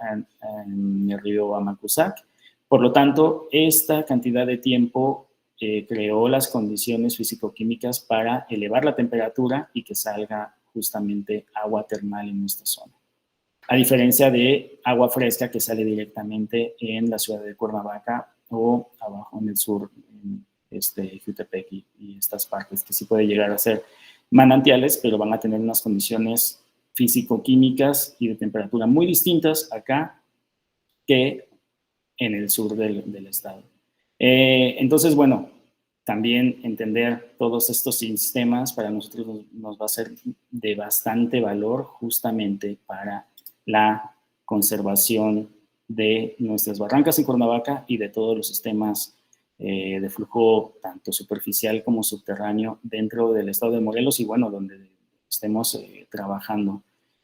en el río Amacuzac. Por lo tanto, esta cantidad de tiempo creó las condiciones físico-químicas para elevar la temperatura y que salga justamente agua termal en nuestra zona. A diferencia de agua fresca que sale directamente en la ciudad de Cuernavaca o abajo en el sur, en Jutepec y estas partes, que sí puede llegar a ser manantiales, pero van a tener unas condiciones físico-químicas y de temperatura muy distintas acá que en el sur del estado. Entonces, bueno, también entender todos estos sistemas para nosotros nos va a ser de bastante valor justamente para la conservación de nuestras barrancas en Cuernavaca y de todos los sistemas de flujo tanto superficial como subterráneo dentro del estado de Morelos y bueno, donde estemos trabajando.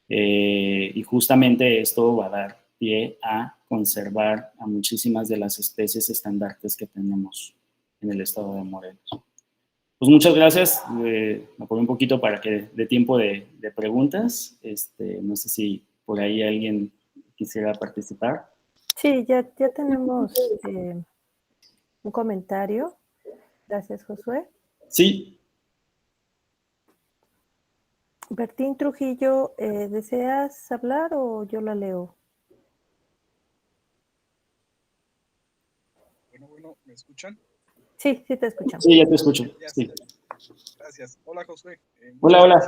Y justamente esto va a dar pie a conservar a muchísimas de las especies estandartes que tenemos en el estado de Morelos. Pues muchas gracias, me pongo un poquito para que dé tiempo de preguntas. No sé si por ahí alguien quisiera participar. Sí, ya tenemos un comentario. Gracias, Josué. Sí. Bertín Trujillo, ¿deseas hablar o yo la leo? Bueno, ¿me escuchan? Sí, sí te escuchamos. Sí, ya te escucho. Sí. Gracias. Hola, Josué. Hola.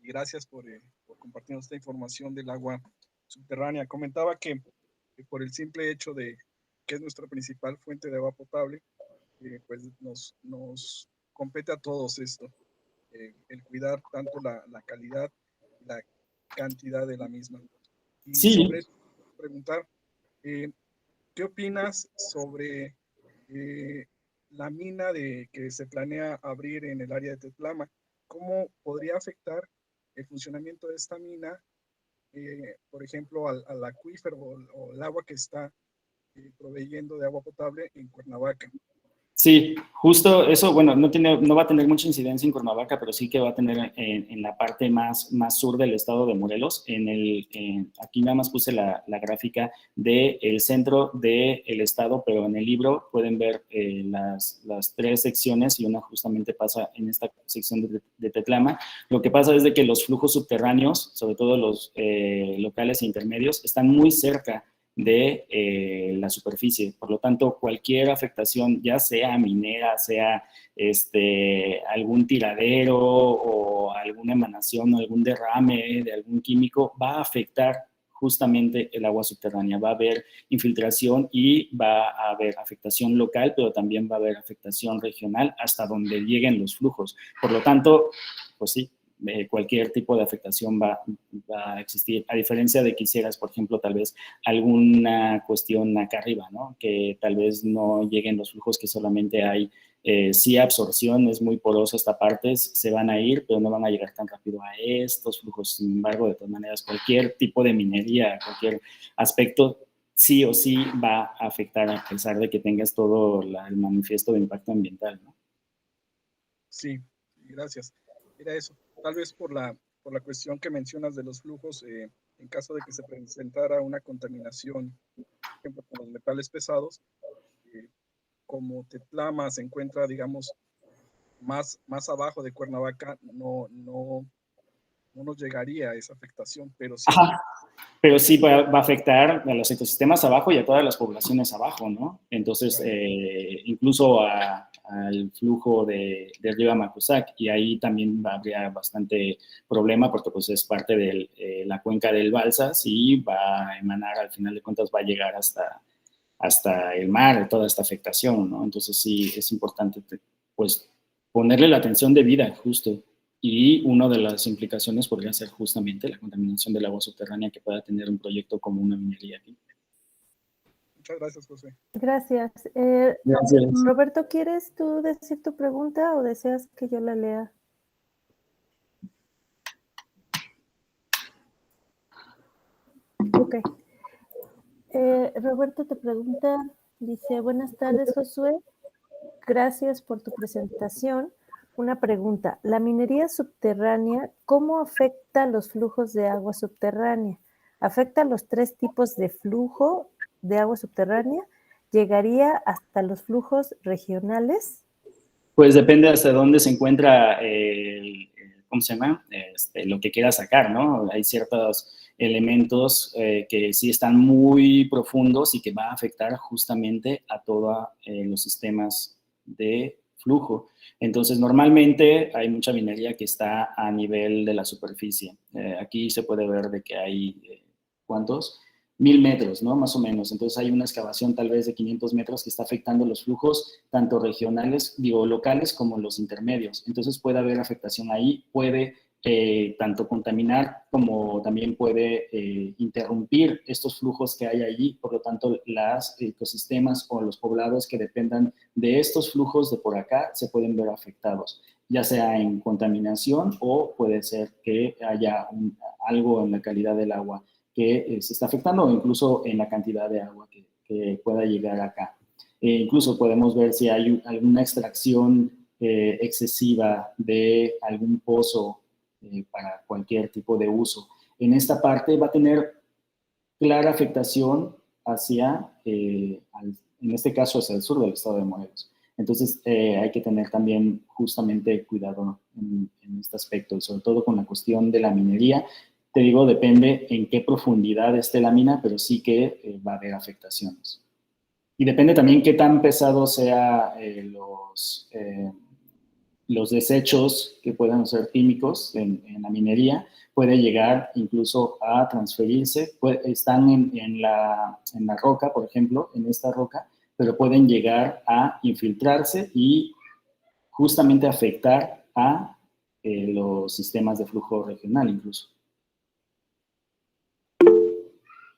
Y gracias por compartirnos esta información del agua subterránea. Comentaba que por el simple hecho de que es nuestra principal fuente de agua potable, pues nos compete a todos esto, el cuidar tanto la calidad y la cantidad de la misma. Y sí. Sobre eso, preguntar, ¿qué opinas sobre la mina que se planea abrir en el área de Tetlama? ¿Cómo podría afectar el funcionamiento de esta mina, por ejemplo, al acuífero o el agua que está proveyendo de agua potable en Cuernavaca? Sí, justo eso, bueno, no va a tener mucha incidencia en Cuernavaca, pero sí que va a tener en la parte más sur del estado de Morelos. Aquí nada más puse la gráfica del centro del estado, pero en el libro pueden ver las 3 secciones y una justamente pasa en esta sección de Tetlama. Lo que pasa es de que los flujos subterráneos, sobre todo los locales e intermedios, están muy cerca de la superficie. Por lo tanto, cualquier afectación, ya sea minera, sea algún tiradero o alguna emanación o algún derrame de algún químico, va a afectar justamente el agua subterránea. Va a haber infiltración y va a haber afectación local, pero también va a haber afectación regional hasta donde lleguen los flujos. Por lo tanto, pues sí, cualquier tipo de afectación va a existir, a diferencia de que hicieras, por ejemplo, tal vez alguna cuestión acá arriba, ¿no? Que tal vez no lleguen los flujos, que solamente hay sí absorción, es muy porosa esta parte, se van a ir, pero no van a llegar tan rápido a estos flujos. Sin embargo, de todas maneras, cualquier tipo de minería, cualquier aspecto, sí o sí va a afectar, a pesar de que tengas todo el manifiesto de impacto ambiental, ¿no? Sí, gracias. Era eso. Tal vez por la cuestión que mencionas de los flujos, en caso de que se presentara una contaminación, por ejemplo, con los metales pesados, como Tetlama se encuentra, digamos, más abajo de Cuernavaca, no nos llegaría a esa afectación, pero sí. Ajá. Pero sí va a afectar a los ecosistemas abajo y a todas las poblaciones abajo, ¿no? Entonces, incluso al flujo de río Amacuzac, y ahí también habría bastante problema porque pues es parte de la cuenca del Balsas y va a emanar, al final de cuentas, va a llegar hasta el mar, toda esta afectación, ¿no? Entonces sí es importante, pues, ponerle la atención debida, justo. Y una de las implicaciones podría ser justamente la contaminación del agua subterránea que pueda tener un proyecto como una minería aquí. Muchas gracias, José. Gracias. Gracias. Roberto, ¿quieres tú decir tu pregunta o deseas que yo la lea? Ok. Roberto te pregunta, dice, buenas tardes, Josué. Gracias por tu presentación. Una pregunta, ¿la minería subterránea cómo afecta los flujos de agua subterránea? ¿Afecta los 3 tipos de flujo de agua subterránea? ¿Llegaría hasta los flujos regionales? Pues depende hasta dónde se encuentra ¿cómo se llama? Lo que quiera sacar, ¿no? Hay ciertos elementos que sí están muy profundos y que va a afectar justamente a todos los sistemas de flujo. Entonces, normalmente hay mucha minería que está a nivel de la superficie. Aquí se puede ver de que hay, ¿cuántos? 1000 metros, ¿no? Más o menos. Entonces hay una excavación tal vez de 500 metros que está afectando los flujos tanto regionales, locales como los intermedios. Entonces puede haber afectación ahí, puede tanto contaminar como también puede interrumpir estos flujos que hay allí. Por lo tanto, los ecosistemas o los poblados que dependan de estos flujos de por acá se pueden ver afectados, ya sea en contaminación o puede ser que haya algo en la calidad del agua que se está afectando o incluso en la cantidad de agua que pueda llegar acá. Incluso podemos ver si hay alguna extracción excesiva de algún pozo para cualquier tipo de uso. En esta parte va a tener clara afectación hacia, en este caso, hacia el sur del estado de Morelos. Entonces, hay que tener también justamente cuidado en este aspecto, sobre todo con la cuestión de la minería. Te digo, depende en qué profundidad esté la mina, pero sí que va a haber afectaciones. Y depende también qué tan pesados sean los desechos que puedan ser químicos en la minería, puede llegar incluso a transferirse, están en la roca, por ejemplo, en esta roca, pero pueden llegar a infiltrarse y justamente afectar a los sistemas de flujo regional incluso.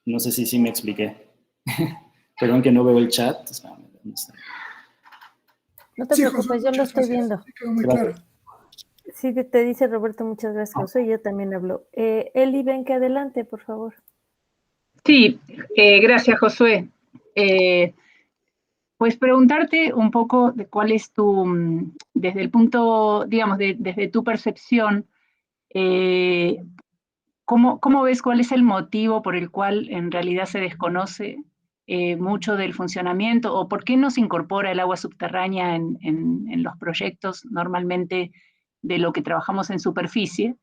No sé si me expliqué. Perdón que no veo el chat. No te preocupes, yo lo estoy viendo. Sí, quedó muy claro. Sí, te dice Roberto, muchas gracias, José. Yo también hablo. Eli, ven que adelante, por favor. Sí, gracias, Josué. Pues preguntarte un poco de cuál es desde el punto, digamos, desde tu percepción, ¿cómo ves cuál es el motivo por el cual en realidad se desconoce mucho del funcionamiento o por qué no se incorpora el agua subterránea en los proyectos normalmente de lo que trabajamos en superficie?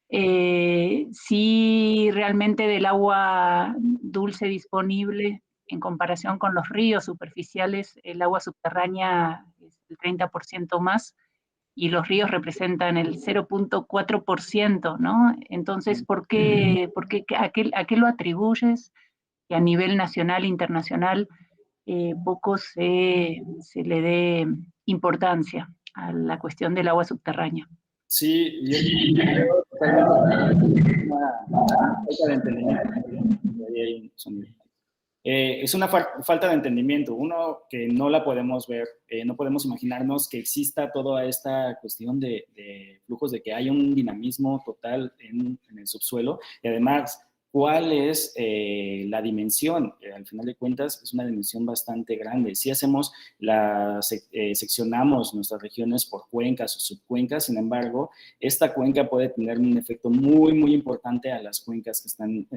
Si realmente del agua dulce disponible en comparación con los ríos superficiales, el agua subterránea es el 30% más, y los ríos representan el 0.4%, ¿no? Entonces, a qué lo atribuyes? Que a nivel nacional e internacional poco se le dé importancia a la cuestión del agua subterránea. Sí, yo creo totalmente una falta de entendimiento. Ahí hay un sonido. Es una falta de entendimiento. Uno, que no la podemos ver, no podemos imaginarnos que exista toda esta cuestión de flujos, de que haya un dinamismo total en el subsuelo, y además, ¿cuál es la dimensión? Al final de cuentas, es una dimensión bastante grande. Si hacemos seccionamos nuestras regiones por cuencas o subcuencas, sin embargo, esta cuenca puede tener un efecto muy, muy importante a las cuencas que están,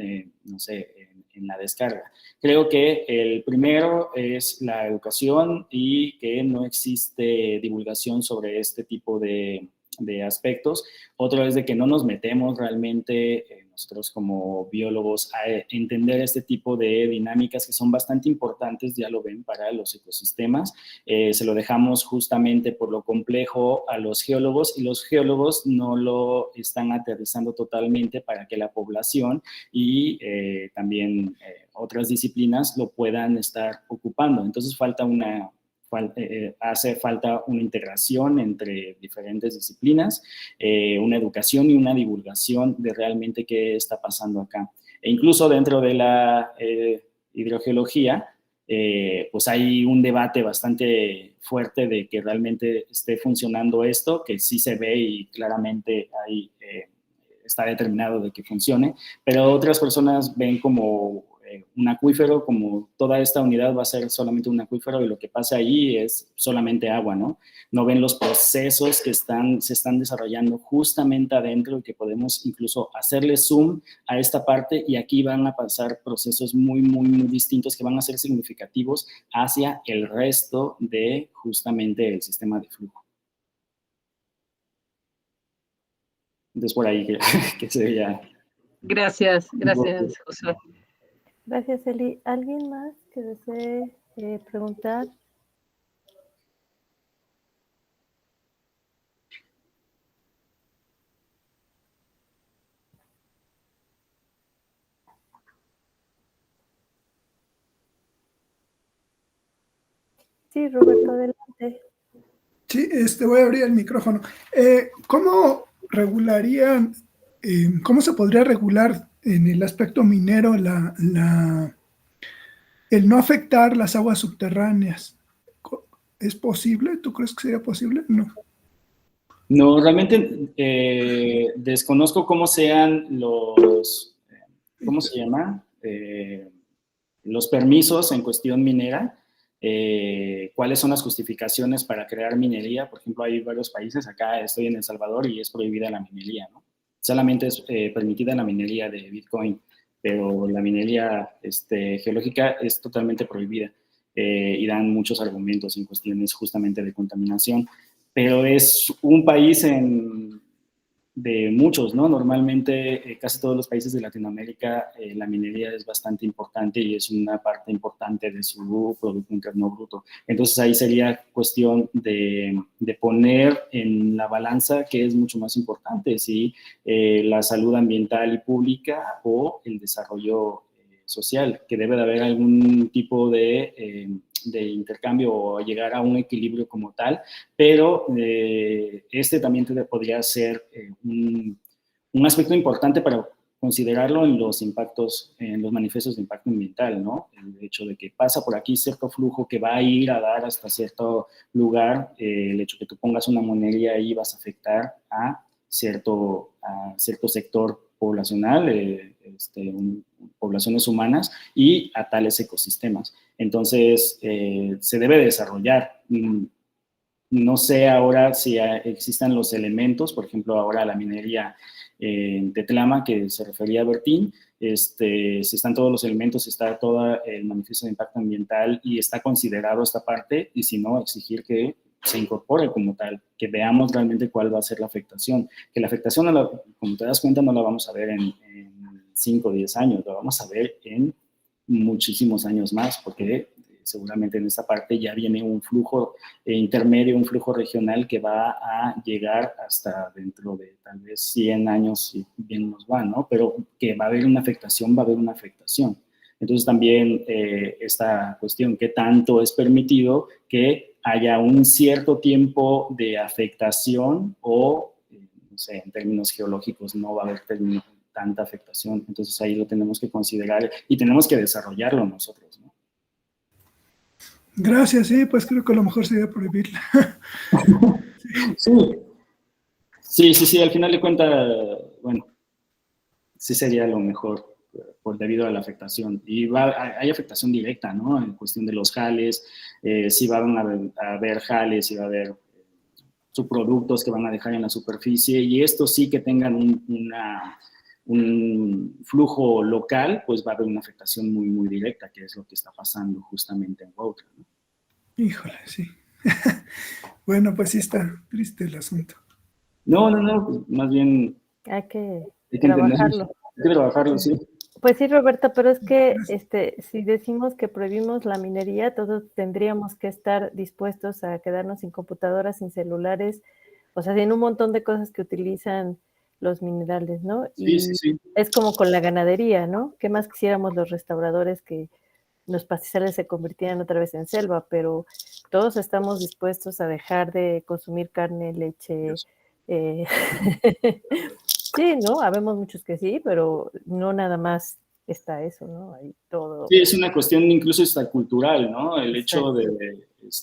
no sé, en la descarga. Creo que el primero es la educación y que no existe divulgación sobre este tipo de aspectos. Otro es de que no nos metemos realmente nosotros como biólogos a entender este tipo de dinámicas que son bastante importantes, ya lo ven, para los ecosistemas. Se lo dejamos justamente por lo complejo a los geólogos, y los geólogos no lo están aterrizando totalmente para que la población y también otras disciplinas lo puedan estar ocupando. Entonces hace falta una integración entre diferentes disciplinas, una educación y una divulgación de realmente qué está pasando acá. E incluso dentro de la hidrogeología, pues hay un debate bastante fuerte de que realmente esté funcionando esto, que sí se ve y claramente hay, está determinado de que funcione, pero otras personas ven como un acuífero, como toda esta unidad va a ser solamente un acuífero y lo que pasa ahí es solamente agua, ¿no? No ven los procesos que se están desarrollando justamente adentro y que podemos incluso hacerle zoom a esta parte, y aquí van a pasar procesos muy, muy, muy distintos que van a ser significativos hacia el resto de justamente el sistema de flujo. Entonces, por ahí que sería... Gracias, José. Gracias, Eli. ¿Alguien más que desee preguntar? Sí, Roberto, adelante. Sí, voy a abrir el micrófono. ¿Cómo regularían, cómo se podría regular en el aspecto minero el no afectar las aguas subterráneas? ¿Es posible? ¿Tú crees que sería posible? No. No, realmente desconozco cómo sean los, ¿cómo se llama? Los permisos en cuestión minera. ¿Cuáles son las justificaciones para crear minería? Por ejemplo, hay varios países, acá estoy en El Salvador y es prohibida la minería, ¿no? Solamente es permitida la minería de Bitcoin, pero la minería geológica es totalmente prohibida, y dan muchos argumentos en cuestiones justamente de contaminación, pero es un país de muchos, ¿no? Normalmente casi todos los países de Latinoamérica la minería es bastante importante y es una parte importante de su Producto Interno Bruto. Entonces ahí sería cuestión de poner en la balanza qué es mucho más importante, si la salud ambiental y pública o el desarrollo social, que debe de haber algún tipo de intercambio o llegar a un equilibrio como tal, pero también podría ser un aspecto importante para considerarlo en los impactos, en los manifiestos de impacto ambiental, ¿no? El hecho de que pasa por aquí cierto flujo que va a ir a dar hasta cierto lugar, el hecho de que tú pongas una minería ahí vas a afectar a cierto sector poblacional, poblaciones humanas y a tales ecosistemas. Entonces, se debe desarrollar. No sé ahora si existan los elementos, por ejemplo, ahora la minería en Tetlama, que se refería a Bertín, si están todos los elementos, está todo el manifiesto de impacto ambiental y está considerado esta parte, y si no, exigir que se incorpore como tal, que veamos realmente cuál va a ser la afectación. Que la afectación, como te das cuenta, no la vamos a ver en 5 o 10 años, la vamos a ver en muchísimos años más, porque seguramente en esta parte ya viene un flujo intermedio, un flujo regional que va a llegar hasta dentro de tal vez 100 años, si bien nos va, ¿no? Pero que va a haber una afectación, va a haber una afectación. Entonces también esta cuestión, ¿qué tanto es permitido que haya un cierto tiempo de afectación o, no sé, en términos geológicos no va a haber tanta afectación? Entonces ahí lo tenemos que considerar y tenemos que desarrollarlo nosotros, ¿no? Gracias, sí, pues creo que lo mejor sería prohibirla. Sí, al final de cuentas, bueno, sí sería lo mejor por debido a la afectación. Y hay afectación directa, ¿no? En cuestión de los jales, sí van a haber jales, sí va a haber subproductos que van a dejar en la superficie, y estos sí que tengan un flujo local, pues va a haber una afectación muy, muy directa, que es lo que está pasando justamente en Huautla, ¿no? Híjole, sí. Bueno, pues sí está triste el asunto. No, pues más bien Hay que entenderlo. trabajarlo. Hay que trabajarlo, sí. Pues sí, Roberto, pero es que si decimos que prohibimos la minería, todos tendríamos que estar dispuestos a quedarnos sin computadoras, sin celulares, o sea, sin un montón de cosas que utilizan los minerales, ¿no? Y Sí. es como con la ganadería, ¿no? ¿Qué más quisiéramos los restauradores que los pastizales se convirtieran otra vez en selva? Pero todos estamos dispuestos a dejar de consumir carne, leche. Sí, ¿no? Habemos muchos que sí, pero no nada más está eso, ¿no? Hay todo. Sí, es una cuestión incluso hasta cultural, ¿no? El Exacto. hecho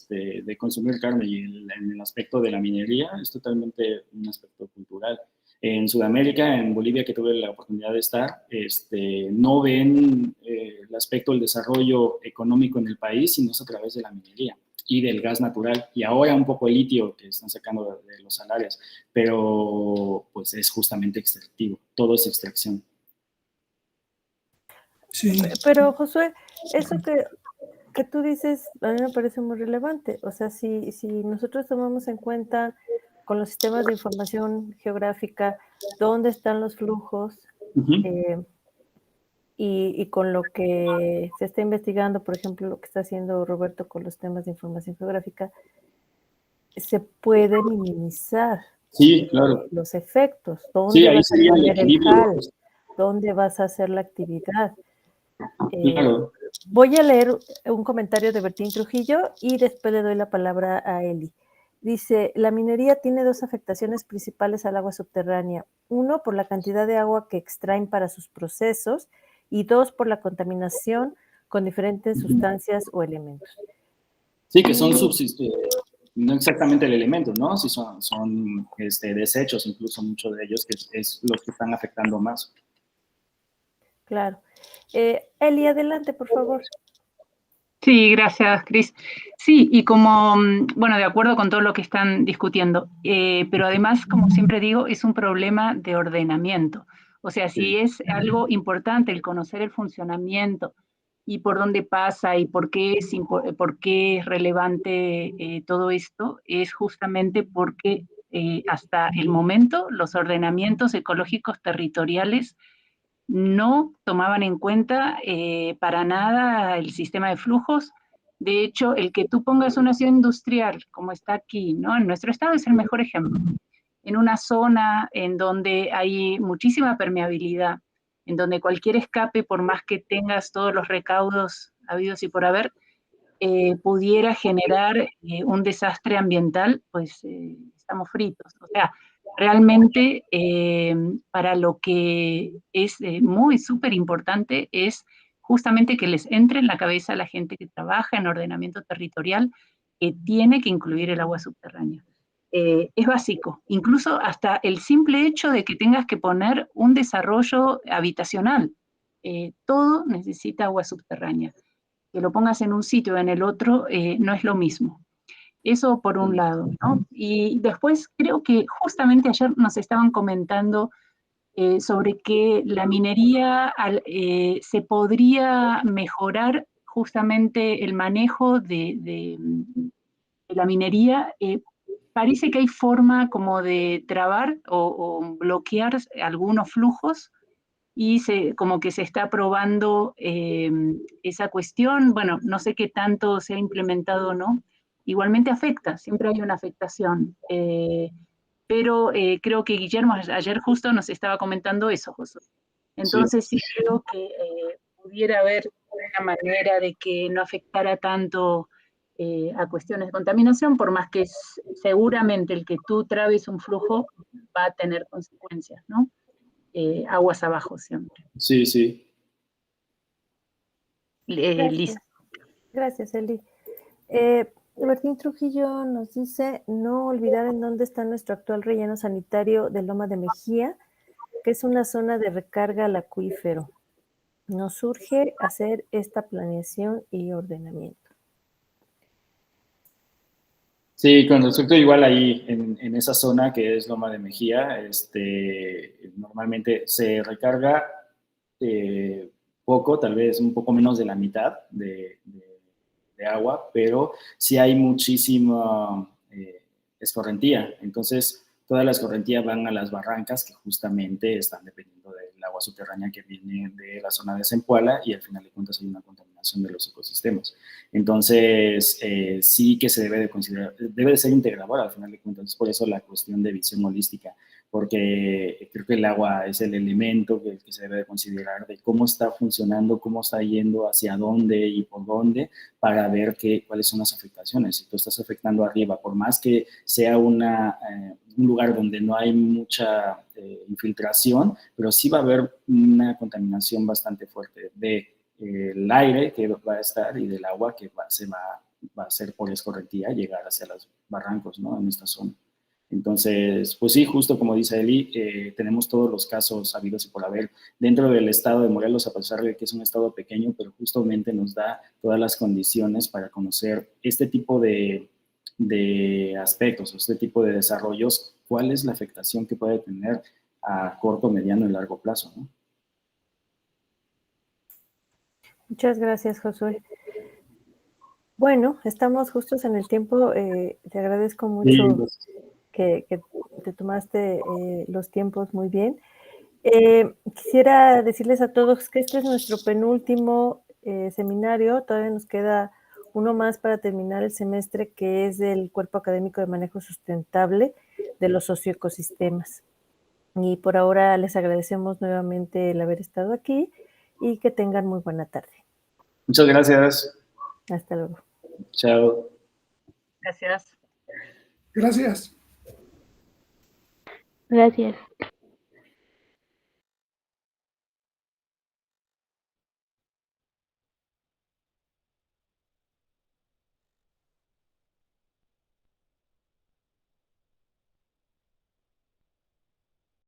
de consumir carne y en el aspecto de la minería es totalmente un aspecto cultural. En Sudamérica, en Bolivia, que tuve la oportunidad de estar, no ven el aspecto del desarrollo económico en el país, sino es a través de la minería y del gas natural, y ahora un poco el litio que están sacando de los salarios, pero pues es justamente extractivo, todo es extracción. Sí. Pero, Josué, eso que tú dices a mí me parece muy relevante. O sea, si nosotros tomamos en cuenta con los sistemas de información geográfica dónde están los flujos, y con lo que se está investigando, por ejemplo, lo que está haciendo Roberto con los temas de información geográfica, se puede minimizar Sí, claro. los efectos. Sí, ¿Dónde ahí vas a sería el poner el equilibrio. jal? ¿Dónde vas a hacer la actividad? Claro. Voy a leer un comentario de Bertín Trujillo y después le doy la palabra a Eli. Dice, la minería tiene dos afectaciones principales al agua subterránea. Uno, por la cantidad de agua que extraen para sus procesos, y dos, por la contaminación con diferentes sustancias o elementos. Sí, que son no exactamente el elemento, ¿no? Sí, son desechos, incluso muchos de ellos, que es los que están afectando más. Claro. Eli, adelante, por favor. Sí, gracias, Cris. Sí, y como, bueno, de acuerdo con todo lo que están discutiendo, pero además, como siempre digo, es un problema de ordenamiento. O sea, si es algo importante el conocer el funcionamiento y por dónde pasa y por qué es relevante todo esto, es justamente porque hasta el momento los ordenamientos ecológicos territoriales no tomaban en cuenta para nada el sistema de flujos. De hecho, el que tú pongas una ciudad industrial, como está aquí, ¿no? En nuestro estado es el mejor ejemplo. En una zona en donde hay muchísima permeabilidad, en donde cualquier escape, por más que tengas todos los recaudos habidos y por haber, pudiera generar un desastre ambiental, pues estamos fritos. O sea, realmente para lo que es muy súper importante es justamente que les entre en la cabeza a la gente que trabaja en ordenamiento territorial que tiene que incluir el agua subterránea. Es básico, incluso hasta el simple hecho de que tengas que poner un desarrollo habitacional. Todo necesita agua subterránea. Que lo pongas en un sitio o en el otro no es lo mismo. Eso por un lado, ¿no? Y después creo que justamente ayer nos estaban comentando sobre que la minería se podría mejorar justamente el manejo de la minería. Parece que hay forma como de trabar o bloquear algunos flujos y como que se está probando esa cuestión. Bueno, no sé qué tanto se ha implementado o no. Igualmente afecta, siempre hay una afectación. Pero creo que Guillermo ayer justo nos estaba comentando eso, Josué. Entonces sí creo que pudiera haber una manera de que no afectara tanto a cuestiones de contaminación, por más que seguramente el que tú trabes un flujo va a tener consecuencias, ¿no? Aguas abajo siempre. Sí, sí. Lisa. Gracias, Eli. Martín Trujillo nos dice, no olvidar en dónde está nuestro actual relleno sanitario de Loma de Mejía, que es una zona de recarga al acuífero. Nos urge hacer esta planeación y ordenamiento. Sí, con respecto igual ahí en esa zona que es Loma de Mejía, normalmente se recarga poco, tal vez un poco menos de la mitad de agua, pero sí hay muchísima escorrentía. Entonces, toda la escorrentía van a las barrancas que justamente están dependiendo del agua subterránea que viene de la zona de Zempoala y al final de cuentas hay una contaminación de los ecosistemas. Entonces, sí que se debe de considerar, debe de ser integrador al final de cuentas. Por eso la cuestión de visión holística, porque creo que el agua es el elemento que se debe de considerar de cómo está funcionando, cómo está yendo, hacia dónde y por dónde, para ver cuáles son las afectaciones. Si tú estás afectando arriba, por más que sea un lugar donde no hay mucha infiltración, pero sí va a haber una contaminación bastante fuerte del aire que va a estar y del agua que va a ser por escorrentía llegar hacia los barrancos, ¿no? En esta zona. Entonces, pues sí, justo como dice Eli, tenemos todos los casos habidos y por haber dentro del estado de Morelos, a pesar de que es un estado pequeño, pero justamente nos da todas las condiciones para conocer este tipo de aspectos, este tipo de desarrollos, cuál es la afectación que puede tener a corto, mediano y largo plazo, ¿no? Muchas gracias, Josué. Bueno, estamos justos en el tiempo. Te agradezco mucho que te tomaste los tiempos muy bien. Quisiera decirles a todos que este es nuestro penúltimo seminario. Todavía nos queda uno más para terminar el semestre, que es del Cuerpo Académico de Manejo Sustentable de los Socioecosistemas. Y por ahora les agradecemos nuevamente el haber estado aquí y que tengan muy buena tarde. Muchas gracias. Hasta luego. Chao. Gracias. Gracias. Gracias.